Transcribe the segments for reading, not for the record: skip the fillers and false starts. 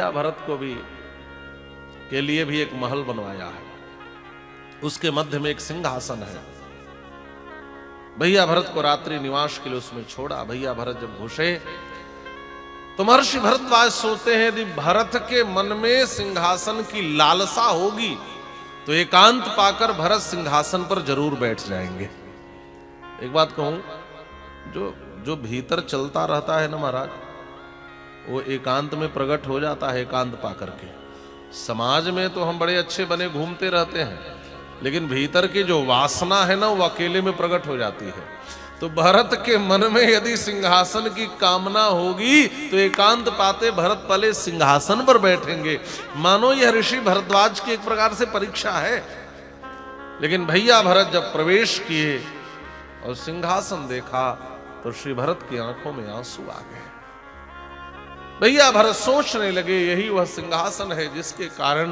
भैया भरत को भी के लिए भी एक महल बनवाया है, उसके मध्य में एक सिंहासन है। भैया भरत को रात्रि निवास के लिए उसमें छोड़ा। भैया भरत जब घुसे तो महर्षि भरद्वाज सोचते हैं यदि भरत के मन में सिंहासन की लालसा होगी तो एकांत पाकर भरत सिंहासन पर जरूर बैठ जाएंगे। एक बात कहूं, जो भीतर चलता रहता है ना महाराज, वो एकांत में प्रकट हो जाता है एकांत पाकर के। समाज में तो हम बड़े अच्छे बने घूमते रहते हैं, लेकिन भीतर की जो वासना है ना वो अकेले में प्रकट हो जाती है। तो भरत के मन में यदि सिंहासन की कामना होगी तो एकांत पाते भरत पहले सिंहासन पर बैठेंगे। मानो यह ऋषि भरद्वाज की एक प्रकार से परीक्षा है। लेकिन भैया भरत जब प्रवेश किए और सिंहासन देखा तो श्री भरत की आंखों में आंसू आ गए। भैया भरत सोचने लगे यही वह सिंहासन है जिसके कारण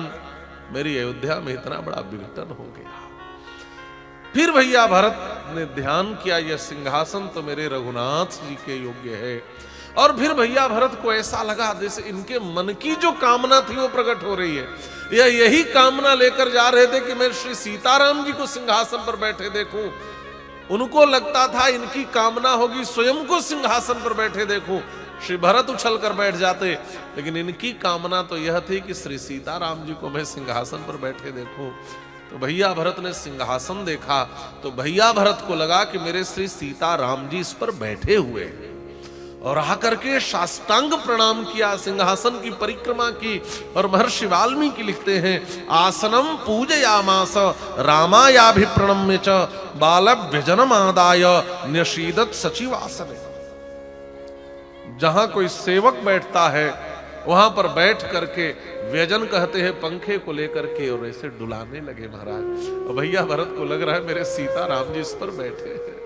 मेरी अयोध्या में इतना बड़ा विघटन हो गया। फिर भैया भरत ने ध्यान किया यह सिंहासन तो मेरे रघुनाथ जी के योग्य है। और फिर भैया भरत को ऐसा लगा जैसे इनके मन की जो कामना थी वो प्रकट हो रही है। यही कामना लेकर जा रहे थे कि मैं श्री सीताराम जी को सिंहासन पर बैठे देखूं। उनको लगता था इनकी कामना होगी स्वयं को सिंहासन पर बैठे देखूं। श्री भरत उछल कर बैठ जाते, लेकिन इनकी कामना तो यह थी कि श्री सीताराम जी को मैं सिंहासन पर बैठे देखूं। तो भैया भरत ने सिंहासन देखा तो भैया भरत को लगा कि मेरे श्री सीताराम जी इस पर बैठे हुए हैं, और आकर के साष्टांग प्रणाम किया, सिंहासन की परिक्रमा की। और महर्षि वाल्मीकि लिखते हैं आसनम पूजयामास रामायाभिप्रणम्य च बालभ्यजनमादाय न्यशीदत सचिवासने। जहां कोई सेवक बैठता है वहां पर बैठ करके व्यजन कहते हैं पंखे को लेकर के और ऐसे डुलाने लगे महाराज। और भैया भरत को लग रहा है मेरे सीताराम जी इस पर बैठे हैं।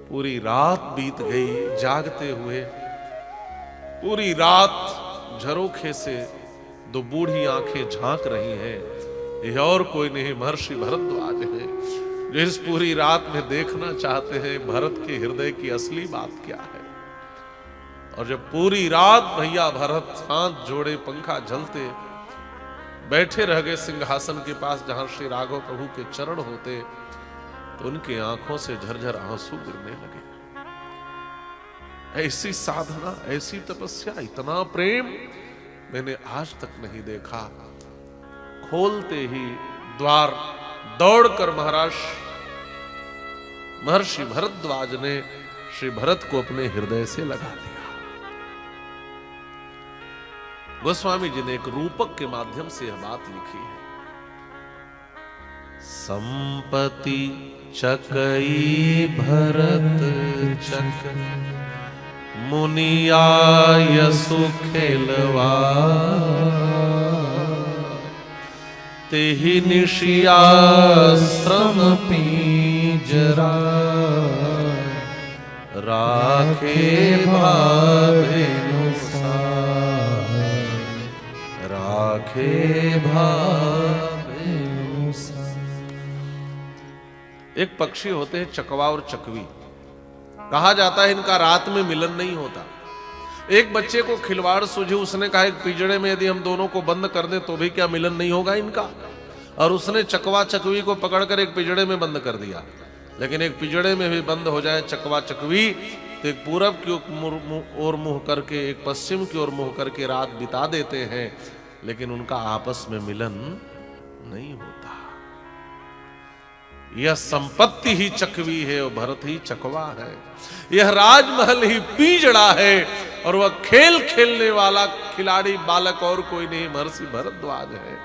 पूरी रात बीत गई जागते हुए। पूरी रात झरोखे से दो बूढ़ी आंखें झांक रही हैं। यह और कोई नहीं महर्षि भरद्वाज है, जो इस पूरी रात में देखना चाहते हैं भरत के हृदय की असली बात क्या है। और जब पूरी रात भैया भरत हाथ जोड़े पंखा झलते बैठे रह गए सिंहासन के पास जहां श्री राघव प्रभु के चरण होते, तो उनकी आंखों से झरझर आंसू गिरने लगे। ऐसी साधना, ऐसी तपस्या, इतना प्रेम मैंने आज तक नहीं देखा। खोलते ही द्वार दौड़कर महर्षि भरद्वाज ने श्री भरत को अपने हृदय से लगा लिया। गोस्वामी जी ने एक रूपक के माध्यम से यह बात लिखी है। संपत्ति चकई भरत चक मुनियाय सुखेलवा तेहि निशिया श्रम पींजरा राखे एक पक्षी होते हैं चकवा और चकवी। कहा जाता है इनका रात में मिलन नहीं होता। एक बच्चे को खिलवाड़ सूझी, उसने कहा एक पिंजड़े में यदि हम दोनों को बंद कर दें तो भी क्या मिलन नहीं होगा इनका। और उसने चकवा चकवी को पकड़कर एक पिंजड़े में बंद कर दिया। लेकिन एक पिंजड़े में भी बंद हो जाए चकवा चकवी तो एक पूरब की ओर मुंह करके एक पश्चिम की ओर मुंह करके रात बिता देते हैं, लेकिन उनका आपस में मिलन नहीं होता। यह संपत्ति ही चकवी है और भरत ही चकवा है। यह राजमहल ही पिंजड़ा है और वह खेल खेलने वाला खिलाड़ी बालक और कोई नहीं महर्षि भरद्वाज है।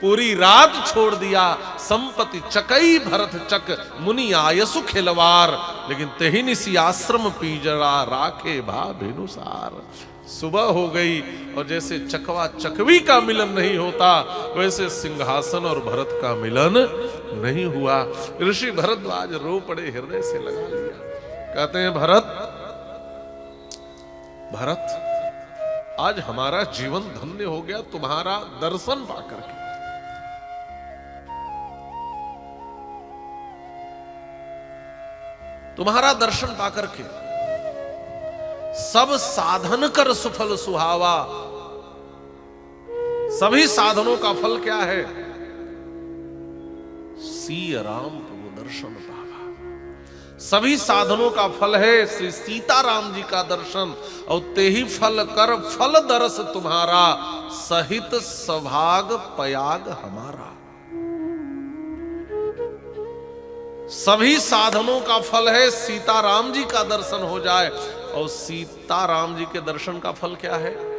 पूरी रात छोड़ दिया संपत्ति चकई भरत चक मुनि आयसु खिलवार, लेकिन तेहि निसी आश्रम पिंजरा राखे भाभिनुसार। सुबह हो गई और जैसे चकवा चकवी का मिलन नहीं होता वैसे सिंहासन और भरत का मिलन नहीं हुआ। ऋषि भरद्वाज रो पड़े, हृदय से लगा लिया। कहते हैं भरत आज हमारा जीवन धन्य हो गया तुम्हारा दर्शन पाकर के। तुम्हारा दर्शन पाकर के। सब साधन कर सुफल सुहावा सभी साधनों का फल क्या है? सी राम प्रभु दर्शन पावा। सभी साधनों का फल है श्री सीताराम जी का दर्शन। और ते ही फल कर फल दरस तुम्हारा, सहित सभाग पयाग हमारा। सभी साधनों का फल है सीताराम जी का दर्शन हो जाए। और सीताराम जी के दर्शन का फल क्या है?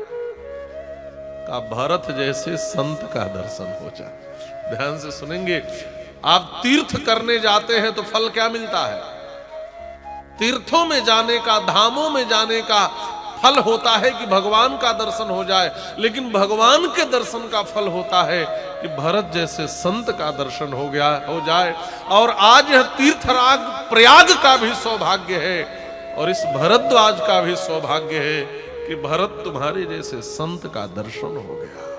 का भरत जैसे संत का दर्शन हो जाए। ध्यान से सुनेंगे। आप तीर्थ करने जाते हैं तो फल क्या मिलता है? तीर्थों में जाने का, धामों में जाने का फल होता है कि भगवान का दर्शन हो जाए। लेकिन भगवान के दर्शन का फल होता है कि भरत जैसे संत का दर्शन हो जाए। और आज यह तीर्थराज प्रयाग का भी सौभाग्य है और इस भरद्वाज का भी सौभाग्य है कि भरत तुम्हारे जैसे संत का दर्शन हो गया।